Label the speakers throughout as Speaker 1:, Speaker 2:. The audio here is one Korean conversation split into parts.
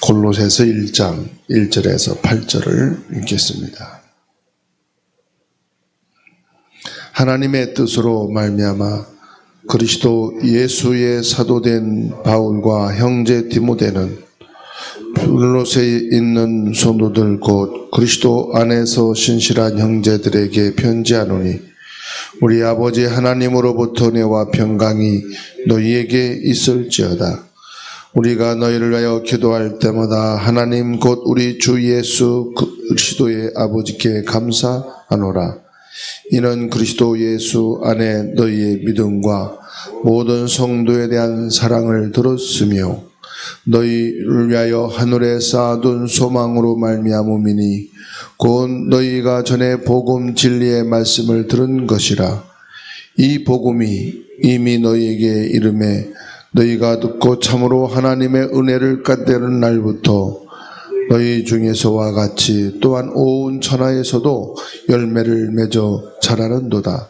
Speaker 1: 골로새서 1장 1절에서 8절을 읽겠습니다. 하나님의 뜻으로 말미암아 그리스도 예수의 사도된 바울과 형제 디모데는 골로새에 있는 성도들 곧 그리스도 안에서 신실한 형제들에게 편지하노니 우리 아버지 하나님으로부터 은혜와 평강이 너희에게 있을지어다. 우리가 너희를 위하여 기도할 때마다 하나님 곧 우리 주 예수 그리스도의 아버지께 감사하노라. 이는 그리스도 예수 안에 너희의 믿음과 모든 성도에 대한 사랑을 들었으며 너희를 위하여 하늘에 쌓아둔 소망으로 말미암음이니 곧 너희가 전에 복음 진리의 말씀을 들은 것이라. 이 복음이 이미 너희에게 이름에 너희가 듣고 참으로 하나님의 은혜를 깨달은 날부터 너희 중에서와 같이 또한 온 천하에서도 열매를 맺어 자라는도다.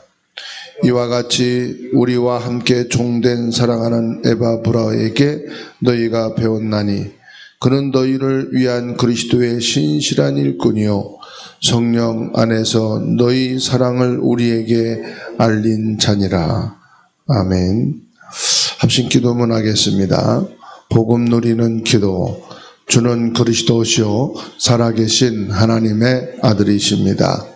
Speaker 1: 이와 같이 우리와 함께 종된 사랑하는 에바브라에게 너희가 배웠나니 그는 너희를 위한 그리스도의 신실한 일꾼이요 성령 안에서 너희 사랑을 우리에게 알린 자니라. 아멘. 합심 기도문 하겠습니다. 복음 누리는 기도. 주는 그리스도시요 살아계신 하나님의 아들이십니다.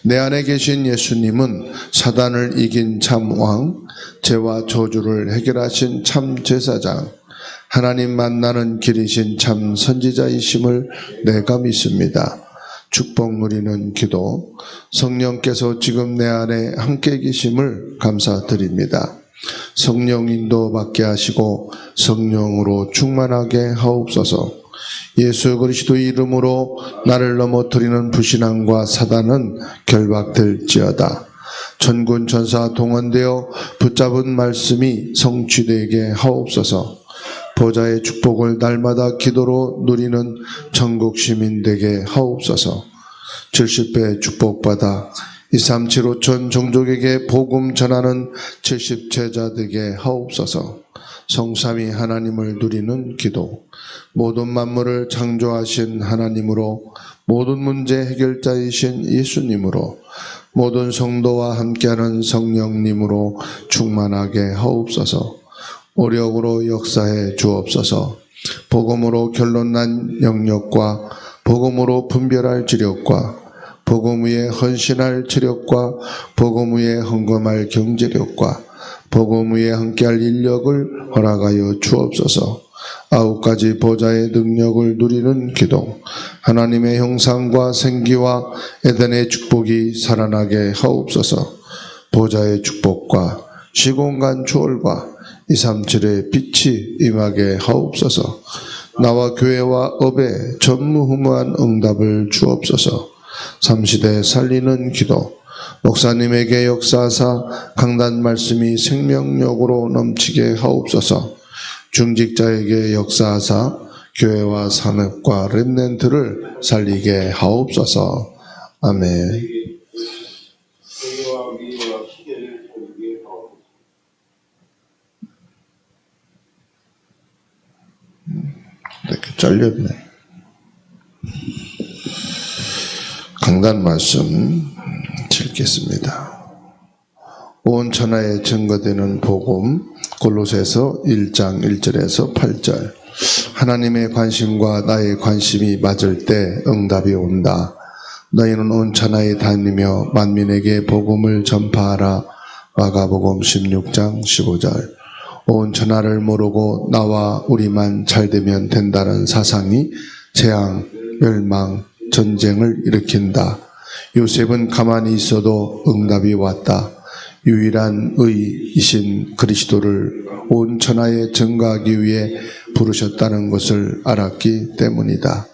Speaker 1: 내 안에 계신 예수님은 사단을 이긴 참 왕, 죄와 저주를 해결하신 참 제사장, 하나님 만나는 길이신 참 선지자이심을 내가 믿습니다. 축복 누리는 기도. 성령께서 지금 내 안에 함께 계심을 감사드립니다. 성령 인도 받게 하시고 성령으로 충만하게 하옵소서. 예수 그리스도의 이름으로 나를 넘어뜨리는 불신앙과 사단은 결박될지어다. 천군 천사 동원되어 붙잡은 말씀이 성취되게 하옵소서. 보좌의 축복을 날마다 기도로 누리는 천국 시민 되게 하옵소서. 70배 축복받아 237호천 종족에게 복음 전하는 70제자 되게 하옵소서. 성삼위 하나님을 누리는 기도. 모든 만물을 창조하신 하나님으로, 모든 문제 해결자이신 예수님으로, 모든 성도와 함께하는 성령님으로 충만하게 하옵소서. 오력으로 역사해 주옵소서. 복음으로 결론난 영역과 복음으로 분별할 지력과 복음 위에 헌신할 체력과 복음 위에 헌금할 경제력과 복음 위에 함께할 인력을 허락하여 주옵소서. 9가지 보좌의 능력을 누리는 기도. 하나님의 형상과 생기와 에덴의 축복이 살아나게 하옵소서. 보좌의 축복과 시공간 초월과 237의 빛이 임하게 하옵소서. 나와 교회와 업에 전무후무한 응답을 주옵소서. 3시대 살리는 기도. 목사님에게 역사하사 강단 말씀이 생명력으로 넘치게 하옵소서. 중직자에게 역사하사 교회와 산업과 렘넌트를 살리게 하옵소서. 아멘. 이렇게 잘렸네. 강단 말씀 읽겠습니다. 온 천하에 증거되는 복음. 골로새서 1장 1절에서 8절. 하나님의 관심과 나의 관심이 맞을 때 응답이 온다. 너희는 온 천하에 다니며 만민에게 복음을 전파하라. 마가복음 16장 15절. 온 천하를 모르고 나와 우리만 잘되면 된다는 사상이 재앙, 멸망, 전쟁을 일으킨다. 요셉은 가만히 있어도 응답이 왔다. 유일한 의이신 그리스도를 온 천하에 증거하기 위해 부르셨다는 것을 알았기 때문이다.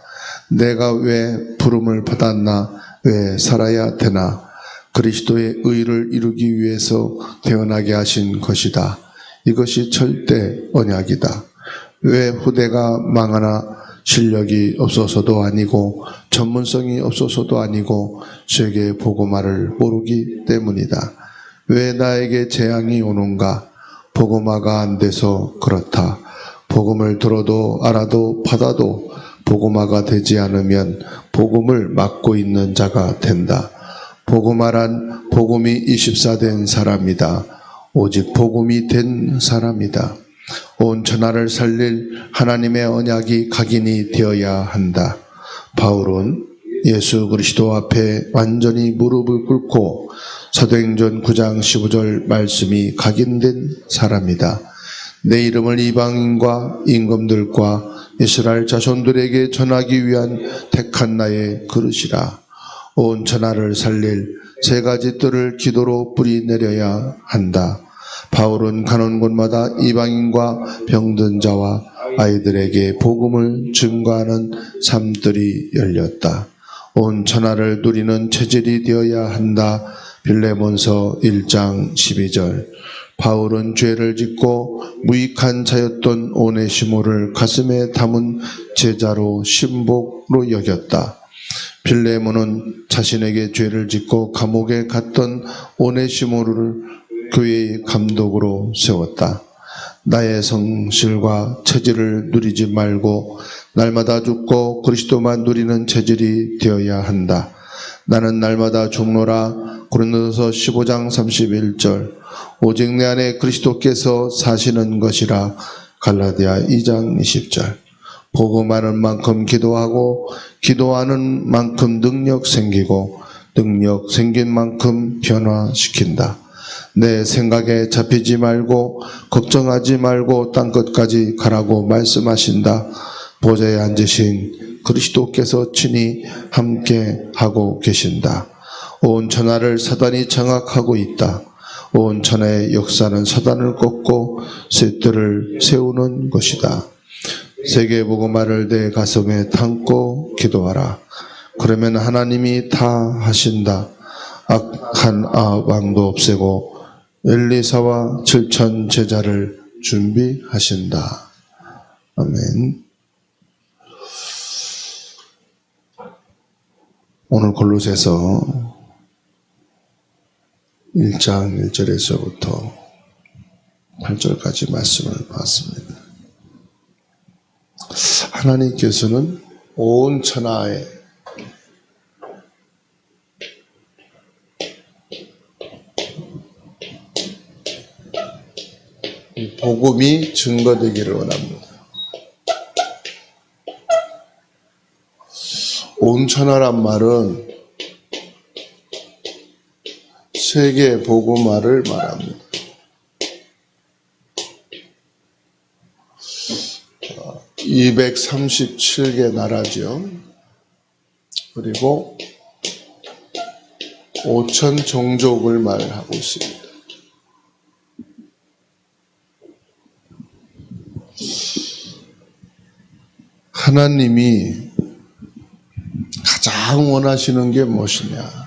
Speaker 1: 내가 왜 부름을 받았나? 왜 살아야 되나? 그리스도의 의를 이루기 위해서 태어나게 하신 것이다. 이것이 절대 언약이다. 왜 후대가 망하나? 실력이 없어서도 아니고 전문성이 없어서도 아니고 세계 복음화를 모르기 때문이다. 왜 나에게 재앙이 오는가? 복음화가 안 돼서 그렇다. 복음을 들어도 알아도 받아도 복음화가 되지 않으면 복음을 막고 있는 자가 된다. 복음화란 복음이 24된 사람이다. 오직 복음이 된 사람이다. 온 천하를 살릴 하나님의 언약이 각인이 되어야 한다. 바울은 예수 그리스도 앞에 완전히 무릎을 꿇고 사도행전 9장 15절 말씀이 각인된 사람이다. 내 이름을 이방인과 임금들과 이스라엘 자손들에게 전하기 위한 택한 나의 그릇이라. 온 천하를 살릴 세 가지 뜰을 기도로 뿌리 내려야 한다. 바울은 가는 곳마다 이방인과 병든 자와 아이들에게 복음을 증거하는 삶들이 열렸다. 온 천하를 누리는 체질이 되어야 한다. 빌레몬서 1장 12절. 바울은 죄를 짓고 무익한 자였던 오네시모를 가슴에 담은 제자로 신복으로 여겼다. 빌레몬은 자신에게 죄를 짓고 감옥에 갔던 오네시모를 교회의 감독으로 세웠다. 나의 성실과 체질을 누리지 말고 날마다 죽고 그리스도만 누리는 체질이 되어야 한다. 나는 날마다 죽노라. 고린도서 15장 31절. 오직 내 안에 그리스도께서 사시는 것이라. 갈라디아 2장 20절. 복음하는 만큼 기도하고 기도하는 만큼 능력 생기고 능력 생긴 만큼 변화시킨다. 내 생각에 잡히지 말고 걱정하지 말고 땅끝까지 가라고 말씀하신다. 보좌에 앉으신 그리스도께서 친히 함께 하고 계신다. 온 천하를 사단이 장악하고 있다. 온 천하의 역사는 사단을 꺾고 새 뜰을 세우는 것이다. 세계 복음화를 내 가슴에 담고 기도하라. 그러면 하나님이 다 하신다. 악한 왕도 없애고 엘리사와 7천 제자를 준비하신다. 아멘. 오늘 골로새서 1장 1절에서부터 8절까지 말씀을 봤습니다. 하나님께서는 온 천하에 복음이 증거되기를 원합니다. 온 천하란 말은 세계 복음화를 말합니다. 237개 나라죠. 그리고 5천 종족을 말하고 있습니다. 하나님이 가장 원하시는 게 무엇이냐?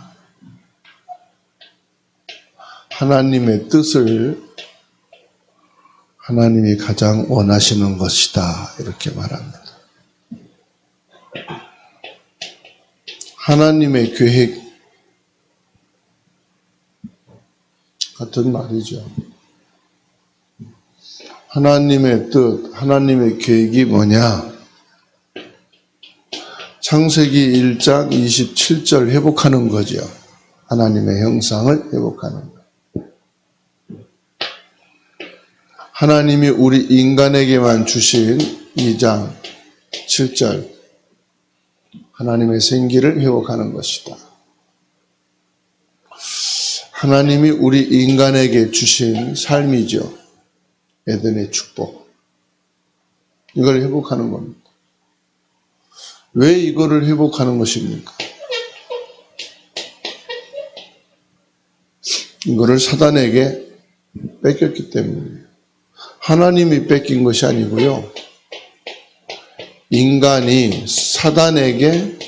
Speaker 1: 하나님의 뜻을 하나님이 가장 원하시는 것이다. 이렇게 말합니다. 하나님의 계획 같은 말이죠. 하나님의 뜻, 하나님의 계획이 뭐냐? 창세기 1장 27절 회복하는 거죠. 하나님의 형상을 회복하는 것. 하나님이 우리 인간에게만 주신 2장 7절 하나님의 생기를 회복하는 것이다. 하나님이 우리 인간에게 주신 삶이죠. 에덴의 축복. 이걸 회복하는 겁니다. 왜 이거를 회복하는 것입니까? 이거를 사단에게 뺏겼기 때문이에요. 하나님이 뺏긴 것이 아니고요. 인간이 사단에게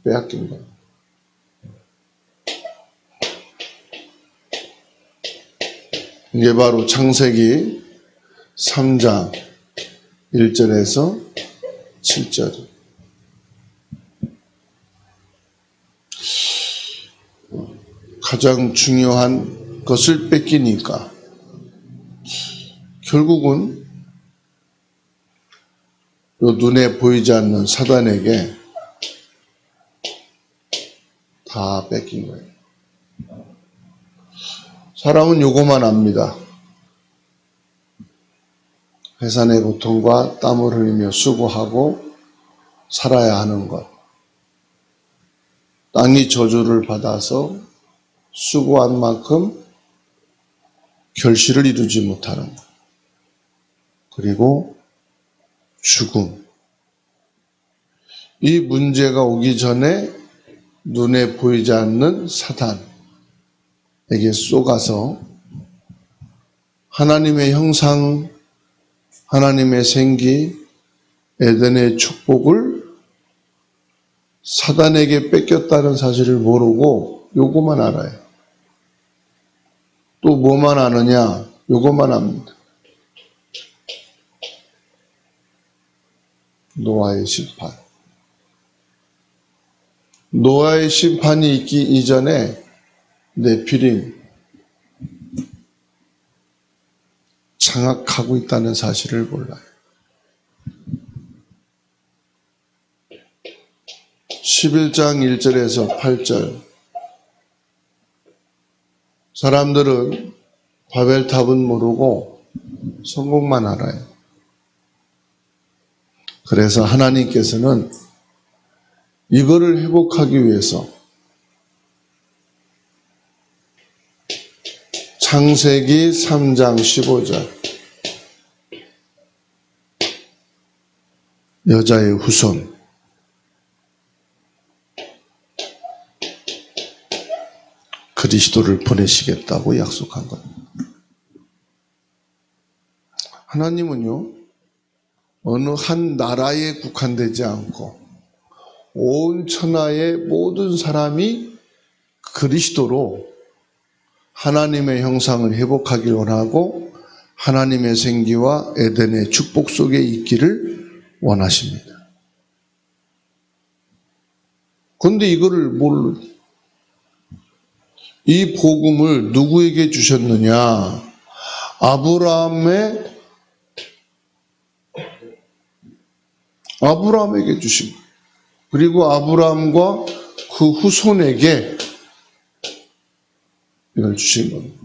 Speaker 1: 빼앗긴 거예요. 이게 바로 창세기 3장 1절에서 7절. 가장 중요한 것을 뺏기니까 결국은 요 눈에 보이지 않는 사단에게 다 뺏긴 거예요. 사람은 요거만 압니다. 회사의 고통과 땀을 흘리며 수고하고 살아야 하는 것. 땅이 저주를 받아서 수고한 만큼 결실을 이루지 못하는 것. 그리고 죽음. 이 문제가 오기 전에 눈에 보이지 않는 사단에게 쏘가서 하나님의 형상, 하나님의 생기, 에덴의 축복을 사단에게 뺏겼다는 사실을 모르고 요거만 알아요. 또 뭐만 아느냐? 요거만 압니다. 노아의 심판. 노아의 심판이 있기 이전에 네피림 장악하고 있다는 사실을 몰라요. 11장 1절에서 8절 사람들은 바벨탑은 모르고 성공만 알아요. 그래서 하나님께서는 이거를 회복하기 위해서 창세기 3장 15절 여자의 후손 그리스도를 보내시겠다고 약속한 것. 하나님은요, 어느 한 나라에 국한되지 않고 온 천하의 모든 사람이 그리스도로 하나님의 형상을 회복하길 원하고 하나님의 생기와 에덴의 축복 속에 있기를 원하십니다. 그런데 이거를 이 복음을 누구에게 주셨느냐? 아브라함에게 주신 거예요. 그리고 아브라함과 그 후손에게 이걸 주신 겁니다.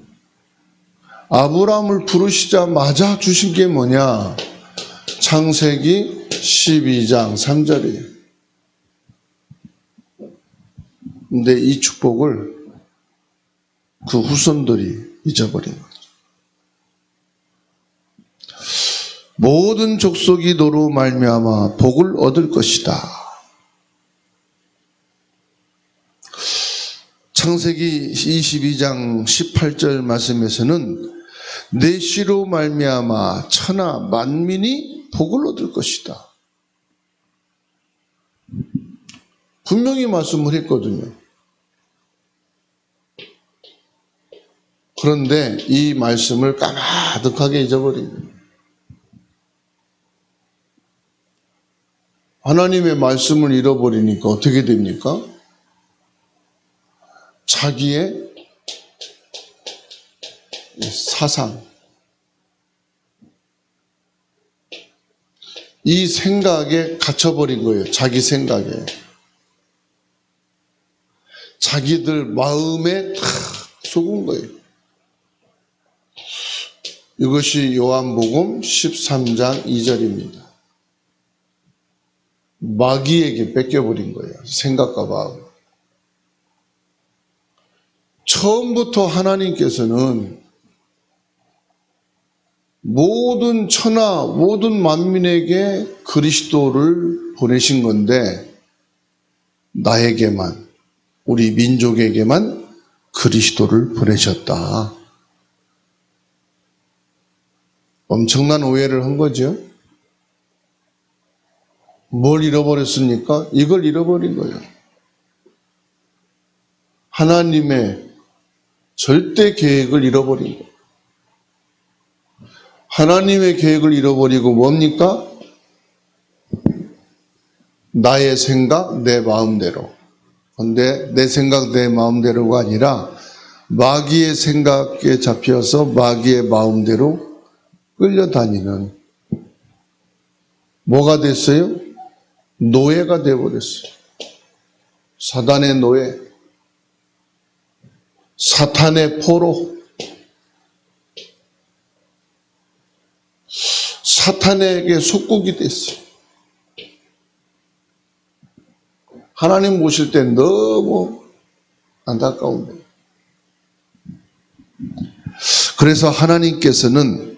Speaker 1: 아브라함을 부르시자마자 주신 게 뭐냐? 창세기 12장 3절이에요. 근데 이 축복을 그 후손들이 잊어버린 거죠. 모든 족속이 너로 말미암아 복을 얻을 것이다. 창세기 22장 18절 말씀에서는 내 씨로 말미암아 천하 만민이 복을 얻을 것이다. 분명히 말씀을 했거든요. 그런데 이 말씀을 까마득하게 잊어버린 거예요. 하나님의 말씀을 잃어버리니까 어떻게 됩니까? 자기의 사상, 이 생각에 갇혀버린 거예요. 자기 생각에. 자기들 마음에 탁 속은 거예요. 이것이 요한복음 13장 2절입니다. 마귀에게 뺏겨버린 거예요. 생각과 마음. 처음부터 하나님께서는 모든 천하, 모든 만민에게 그리스도를 보내신 건데 나에게만, 우리 민족에게만 그리스도를 보내셨다. 엄청난 오해를 한 거죠. 뭘 잃어버렸습니까? 이걸 잃어버린 거예요. 하나님의 절대 계획을 잃어버린 거예요. 하나님의 계획을 잃어버리고 뭡니까? 나의 생각, 내 마음대로. 그런데 내 생각, 내 마음대로가 아니라 마귀의 생각에 잡혀서 마귀의 마음대로 끌려다니는 뭐가 됐어요? 노예가 되어버렸어요. 사단의 노예, 사탄의 포로, 사탄에게 속국이 됐어요. 하나님 모실 때 너무 안타까운데. 그래서 하나님께서는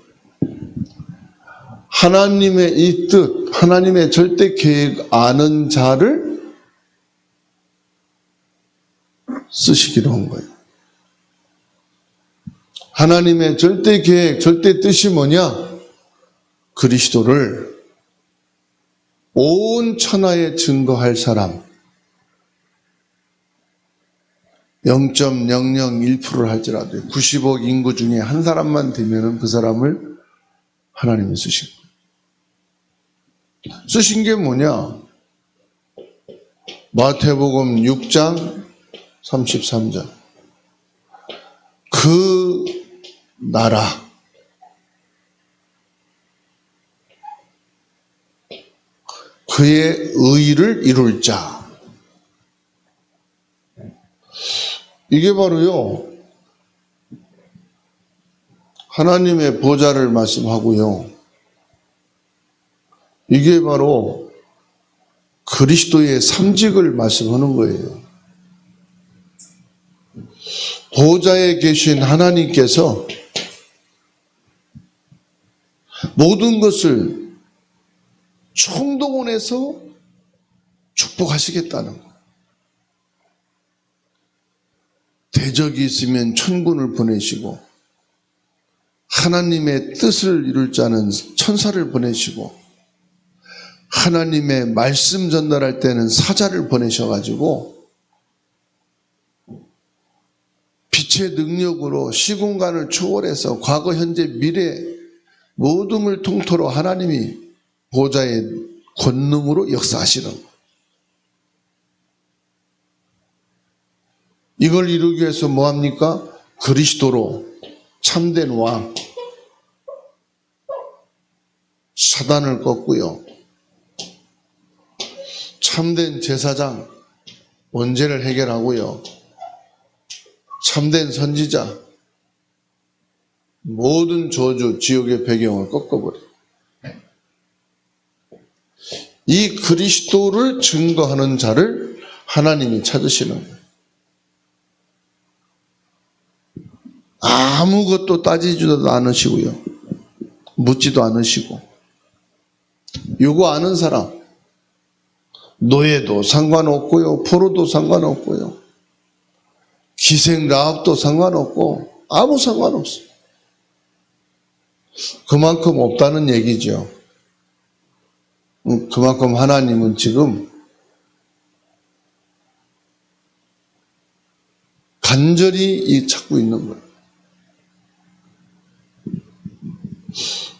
Speaker 1: 하나님의 이 뜻, 하나님의 절대 계획 아는 자를 쓰시기로 한 거예요. 하나님의 절대 계획, 절대 뜻이 뭐냐? 그리스도를 온 천하에 증거할 사람, 0.001%를 할지라도 90억 인구 중에 한 사람만 되면 그 사람을 하나님이 쓰신 거예요. 쓰신 게 뭐냐? 마태복음 6장 33절. 그 나라, 그의 의를 이룰 자. 이게 바로요, 하나님의 보좌를 말씀하고요. 이게 바로 그리스도의 삼직을 말씀하는 거예요. 보좌에 계신 하나님께서 모든 것을 총동원해서 축복하시겠다는 거예요. 대적이 있으면 천군을 보내시고, 하나님의 뜻을 이룰 자는 천사를 보내시고, 하나님의 말씀 전달할 때는 사자를 보내셔가지고 빛의 능력으로 시공간을 초월해서 과거, 현재, 미래 모든 걸 통틀어 하나님이 보좌의 권능으로 역사하시는 거예요. 이걸 이루기 위해서 뭐합니까? 그리스도로 참된 왕, 사단을 꺾고요. 참된 제사장, 원죄를 해결하고요. 참된 선지자, 모든 저주, 지옥의 배경을 꺾어버려요. 이 그리스도를 증거하는 자를 하나님이 찾으시는 거예요. 아무것도 따지지도 않으시고요. 묻지도 않으시고. 요거 아는 사람, 노예도 상관없고요. 포로도 상관없고요. 기생라합도 상관없고 아무 상관없어요. 그만큼 없다는 얘기죠. 그만큼 하나님은 지금 간절히 찾고 있는 거예요.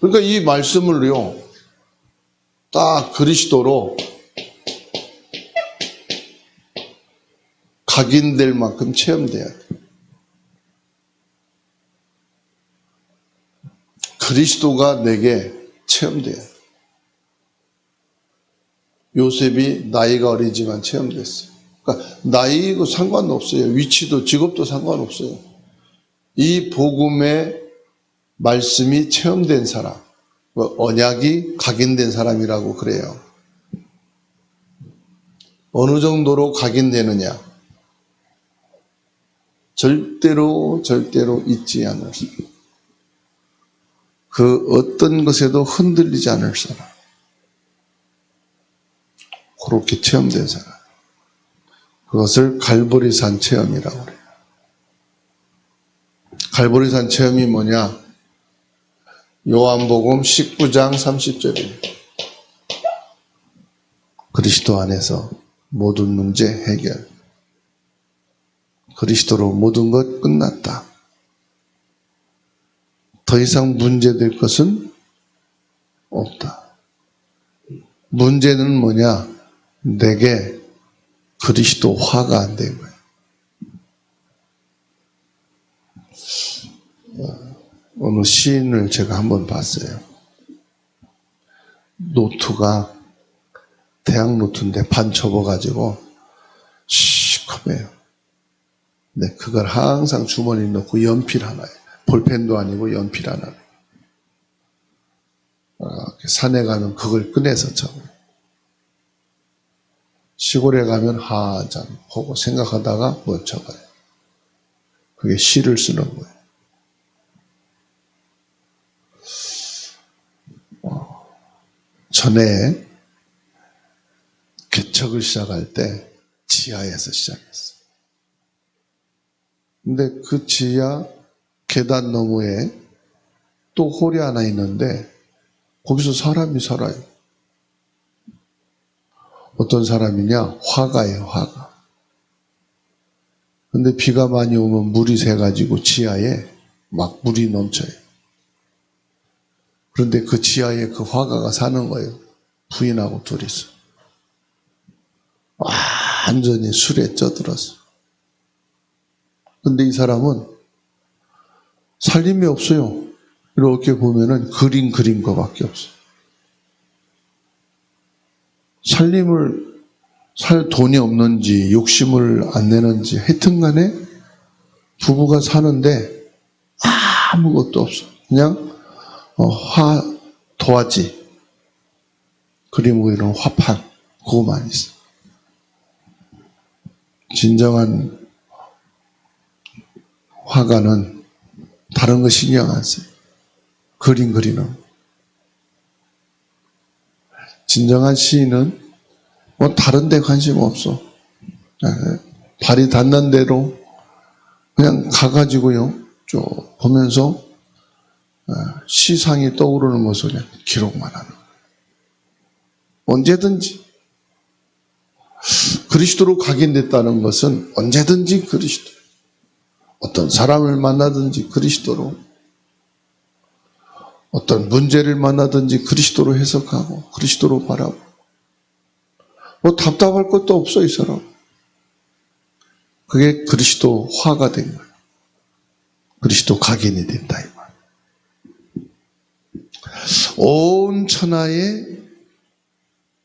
Speaker 1: 그러니까 이 말씀을요, 딱 그리스도로 각인될 만큼 체험돼야 돼요. 그리스도가 내게 체험돼야 돼요. 요셉이 나이가 어리지만 체험됐어요. 그러니까 나이고 상관없어요. 위치도 직업도 상관없어요. 이 복음의 말씀이 체험된 사람, 언약이 각인된 사람이라고 그래요. 어느 정도로 각인되느냐? 절대로 잊지 않을 사람. 그 어떤 것에도 흔들리지 않을 사람. 그렇게 체험된 사람. 그것을 갈보리산 체험이라고 그래요. 갈보리산 체험이 뭐냐? 요한복음 19장 30절이에요. 그리스도 안에서 모든 문제 해결. 그리스도로 모든 것 끝났다. 더 이상 문제될 것은 없다. 문제는 뭐냐? 내게 그리스도화가 안 된 거예요. 어느 시인을 제가 한번 봤어요. 노트가 대학 노트인데 반 접어가지고 시커매요. 네, 그걸 항상 주머니에 넣고 연필 하나에, 볼펜도 아니고 연필 하나에. 산에 가면 그걸 꺼내서 적어요. 시골에 가면 한참 보고 생각하다가 뭐 적어요. 그게 시를 쓰는 거예요. 전에 개척을 시작할 때 지하에서 시작했어요. 근데 그 지하 계단 너머에 또 홀이 하나 있는데 거기서 사람이 살아요. 어떤 사람이냐? 화가예요, 화가. 근데 비가 많이 오면 물이 새가지고 지하에 막 물이 넘쳐요. 그런데 그 지하에 그 화가가 사는 거예요. 부인하고 둘이서. 완전히 술에 쪄들었어. 근데 이 사람은 살림이 없어요. 이렇게 보면은 그림 그린 거밖에 없어요. 살림을 살 돈이 없는지 욕심을 안 내는지 하여튼 간에 부부가 사는데 아무것도 없어. 그냥 도화지, 그림 그리는 화판, 그거만 있어. 진정한 화가는 다른 거 신경 안 써요. 그림 그리는. 진정한 시인은 뭐 다른 데 관심 없어. 발이 닿는 대로 그냥 가가지고요, 쭉 보면서 시상이 떠오르는 것을 그냥 기록만 하는 거예요. 언제든지. 그리스도로 각인됐다는 것은 언제든지 그리스도. 어떤 사람을 만나든지 그리스도로, 어떤 문제를 만나든지 그리스도로 해석하고 그리스도로 바라보고, 뭐 답답할 것도 없어 이 사람. 그게 그리스도 화가 된 거예요. 그리스도 각인이 된다 이 말. 온 천하에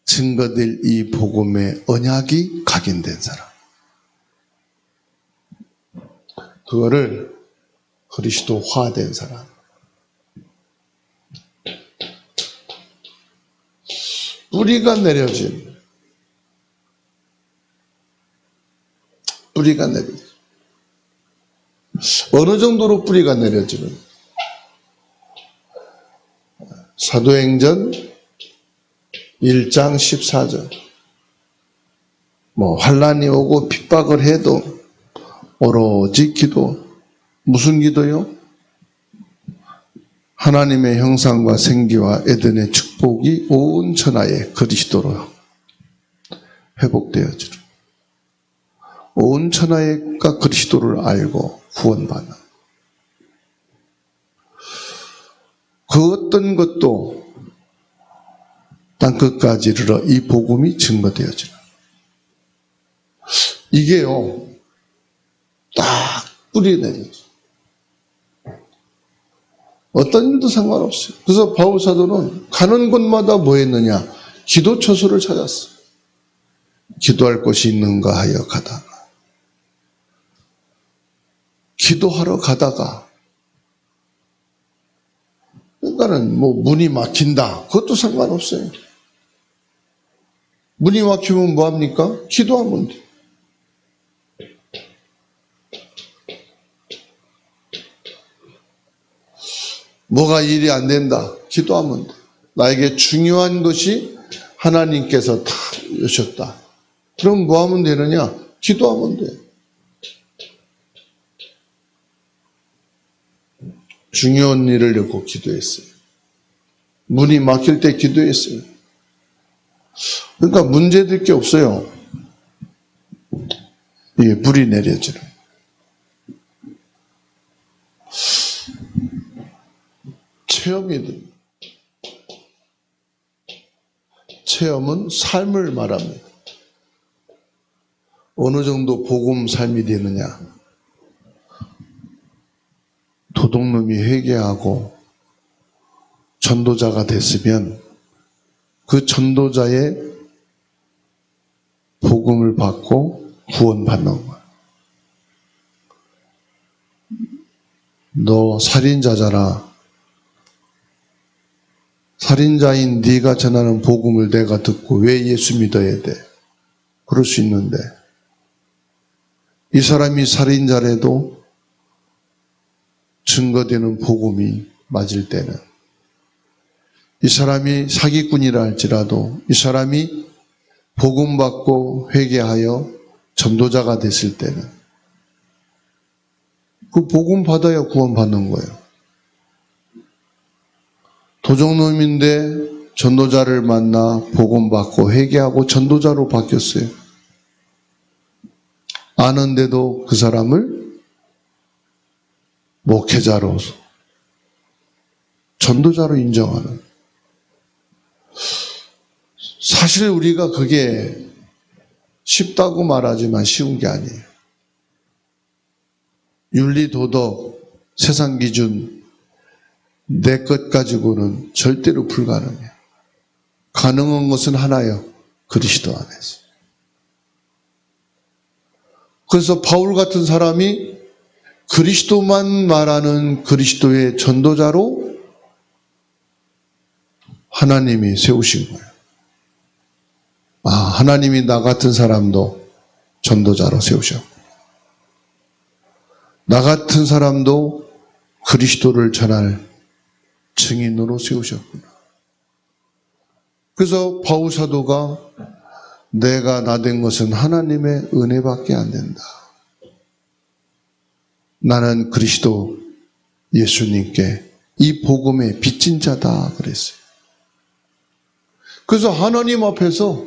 Speaker 1: 증거될 이 복음의 언약이 각인된 사람. 그거를 그리스도화된 사람. 뿌리가 내려진. 뿌리가 내려진. 어느 정도로 뿌리가 내려지는? 사도행전 1장 14절. 환란이 오고 핍박을 해도 오로지 기도. 무슨 기도요? 하나님의 형상과 생기와 에덴의 축복이 온 천하에 그리스도로 회복되어지는. 온 천하가 그리스도를 알고 구원받는. 그 어떤 것도 땅끝까지 이르러 이 복음이 증거되어지는. 이게요, 딱 뿌리 내려져. 어떤 일도 상관없어요. 그래서 바울 사도는 가는 곳마다 뭐 했느냐? 기도 처소를 찾았어. 기도할 곳이 있는가 하여 가다가. 기도하러 가다가. 그러니까는 문이 막힌다. 그것도 상관없어요. 문이 막히면 뭐합니까? 기도하면 돼. 뭐가 일이 안 된다. 기도하면 돼. 나에게 중요한 것이 하나님께서 다 여셨다. 그럼 뭐 하면 되느냐? 기도하면 돼. 중요한 일을 놓고 기도했어요. 문이 막힐 때 기도했어요. 그러니까 문제될 게 없어요. 이게 물이 내려지는. 체험이 됩니다. 체험은 삶을 말합니다. 어느 정도 복음 삶이 되느냐. 도둑놈이 회개하고 전도자가 됐으면 그 전도자의 복음을 받고 구원받는 거야. 너 살인자잖아. 살인자인 네가 전하는 복음을 내가 듣고 왜 예수 믿어야 돼? 그럴 수 있는데 이 사람이 살인자라도 증거되는 복음이 맞을 때는, 이 사람이 사기꾼이라 할지라도 이 사람이 복음 받고 회개하여 전도자가 됐을 때는 그 복음 받아야 구원받는 거예요. 도적놈인데 전도자를 만나 복음 받고 회개하고 전도자로 바뀌었어요. 아는데도 그 사람을 목회자로, 전도자로 인정하는. 사실 우리가 그게 쉽다고 말하지만 쉬운 게 아니에요. 윤리, 도덕, 세상 기준, 내 것 가지고는 절대로 불가능해요. 가능한 것은 하나요. 그리스도 안에서. 그래서 바울 같은 사람이 그리스도만 말하는 그리스도의 전도자로 하나님이 세우신 거예요. 하나님이 나 같은 사람도 전도자로 세우셨고, 나 같은 사람도 그리스도를 전할 증인으로 세우셨구나. 그래서 바울 사도가 내가 나 된 것은 하나님의 은혜밖에 안 된다. 나는 그리스도 예수님께 이 복음의 빚진 자다 그랬어요. 그래서 하나님 앞에서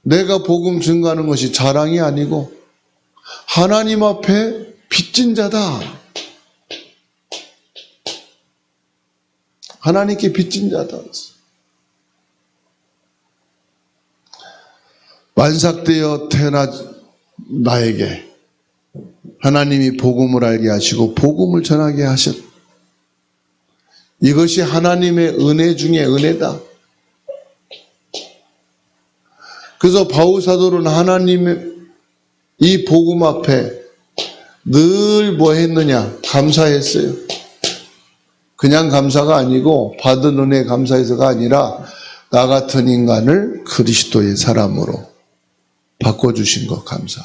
Speaker 1: 내가 복음 증거하는 것이 자랑이 아니고 하나님 앞에 빚진 자다. 하나님께 빚진 자다. 완삭되어 태어난 나에게 하나님이 복음을 알게 하시고 복음을 전하게 하셨. 이것이 하나님의 은혜 중에 은혜다. 그래서 바울 사도는 하나님의 이 복음 앞에 늘 뭐 했느냐? 감사했어요. 그냥 감사가 아니고 받은 은혜 감사해서가 아니라 나 같은 인간을 그리스도의 사람으로 바꿔주신 것 감사.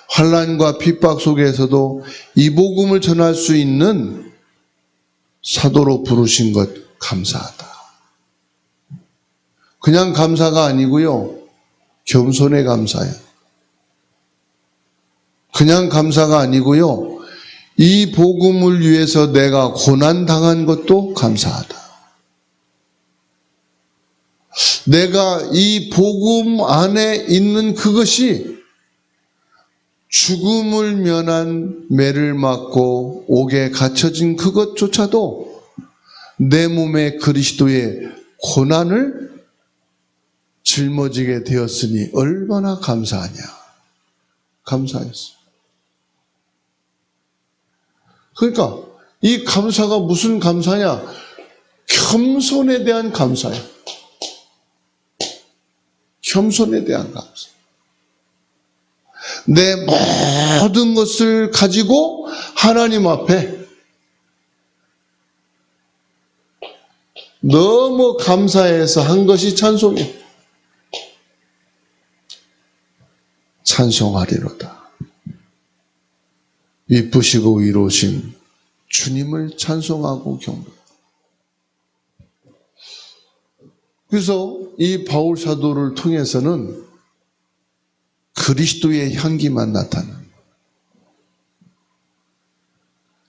Speaker 1: 환난과 핍박 속에서도 이 복음을 전할 수 있는 사도로 부르신 것 감사하다. 그냥 감사가 아니고요. 겸손의 감사예요. 그냥 감사가 아니고요. 이 복음을 위해서 내가 고난당한 것도 감사하다. 내가 이 복음 안에 있는 그것이 죽음을 면한 매를 맞고 옥에 갇혀진 그것조차도 내 몸에 그리스도의 고난을 짊어지게 되었으니 얼마나 감사하냐. 감사했어. 그러니까 이 감사가 무슨 감사냐? 겸손에 대한 감사야. 겸손에 대한 감사. 내 모든 것을 가지고 하나님 앞에 너무 감사해서 한 것이 찬송이에요. 찬송하리로다. 이쁘시고 이로우신 주님을 찬송하고 경배하고. 그래서 이 바울 사도를 통해서는 그리스도의 향기만 나타나는,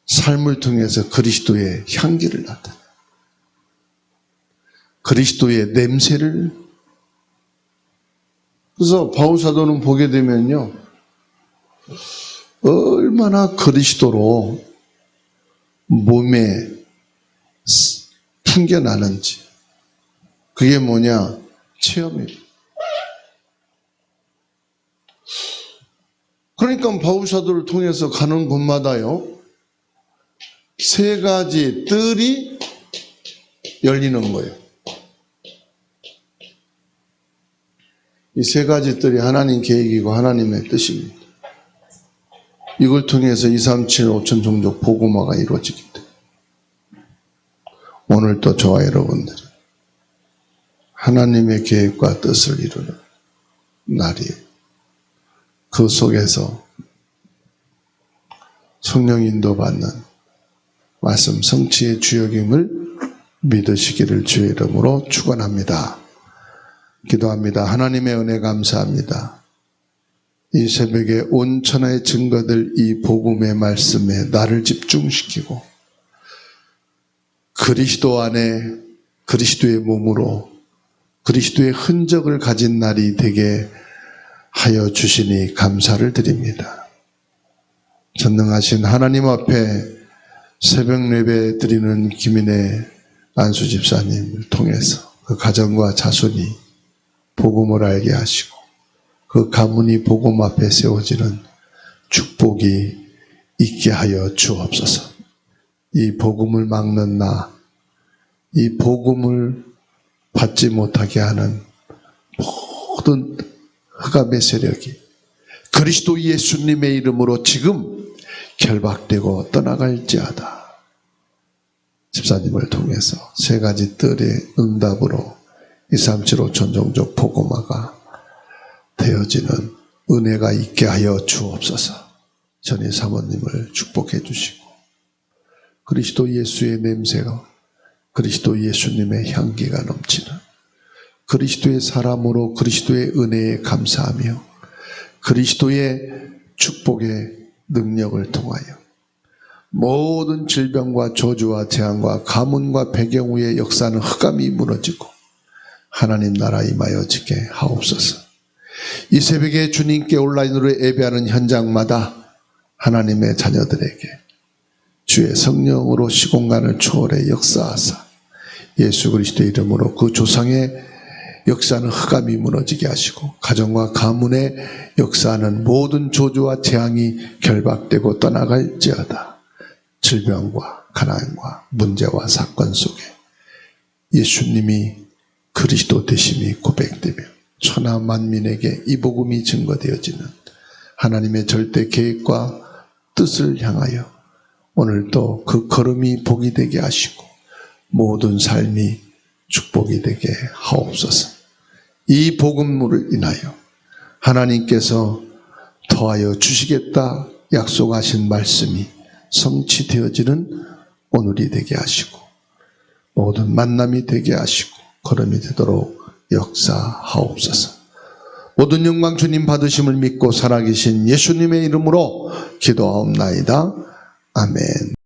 Speaker 1: 삶을 통해서 그리스도의 향기를 나타내는, 그리스도의 냄새를. 그래서 바울 사도는 보게 되면요, 얼마나 그리스도로 몸에 풍겨나는지. 그게 뭐냐? 체험이에요. 그러니까 바울 사도를 통해서 가는 곳마다요, 세 가지 뜰이 열리는 거예요. 이 세 가지 뜰이 하나님 계획이고 하나님의 뜻입니다. 이걸 통해서 2, 3, 7, 5천 종족 복음화가 이루어지기 때문에 오늘 또 저와 여러분들이 하나님의 계획과 뜻을 이루는 날이에요. 그 속에서 성령 인도받는 말씀 성취의 주역임을 믿으시기를 주의 이름으로 축원합니다. 기도합니다. 하나님의 은혜 감사합니다. 이 새벽에 온 천하의 증거들 이 복음의 말씀에 나를 집중시키고 그리스도 안에 그리스도의 몸으로 그리스도의 흔적을 가진 날이 되게 하여 주시니 감사를 드립니다. 전능하신 하나님 앞에 새벽 예배 드리는 김인혜 안수 집사님을 통해서 그 가정과 자손이 복음을 알게 하시고 그 가문이 복음 앞에 세워지는 축복이 있게 하여 주옵소서. 이 복음을 막는 나, 이 복음을 받지 못하게 하는 모든 흑암의 세력이 그리스도 예수님의 이름으로 지금 결박되고 떠나갈지어다. 집사님을 통해서 세 가지 뜰의 응답으로 2, 3, 7, 5천 종족 복음화가 되어지는 은혜가 있게 하여 주옵소서. 전희 사모님을 축복해 주시고 그리스도 예수의 냄새가 그리스도 예수님의 향기가 넘치는 그리스도의 사람으로 그리스도의 은혜에 감사하며 그리스도의 축복의 능력을 통하여 모든 질병과 저주와 재앙과 가문과 배경 위의 역사는 흑암이 무너지고 하나님 나라 임하여지게 하옵소서. 이 새벽에 주님께 온라인으로 예배하는 현장마다 하나님의 자녀들에게 주의 성령으로 시공간을 초월해 역사하사 예수 그리스도의 이름으로 그 조상의 역사는 흑암이 무너지게 하시고 가정과 가문의 역사는 모든 저주와 재앙이 결박되고 떠나갈지어다. 질병과 가난과 문제와 사건 속에 예수님이 그리스도 되심이 고백되며 천하 만민에게 이 복음이 증거되어지는 하나님의 절대 계획과 뜻을 향하여 오늘도 그 걸음이 복이 되게 하시고 모든 삶이 축복이 되게 하옵소서. 이 복음을 인하여 하나님께서 더하여 주시겠다 약속하신 말씀이 성취되어지는 오늘이 되게 하시고 모든 만남이 되게 하시고 걸음이 되도록 역사하옵소서. 모든 영광 주님 받으심을 믿고 살아계신 예수님의 이름으로 기도하옵나이다. 아멘.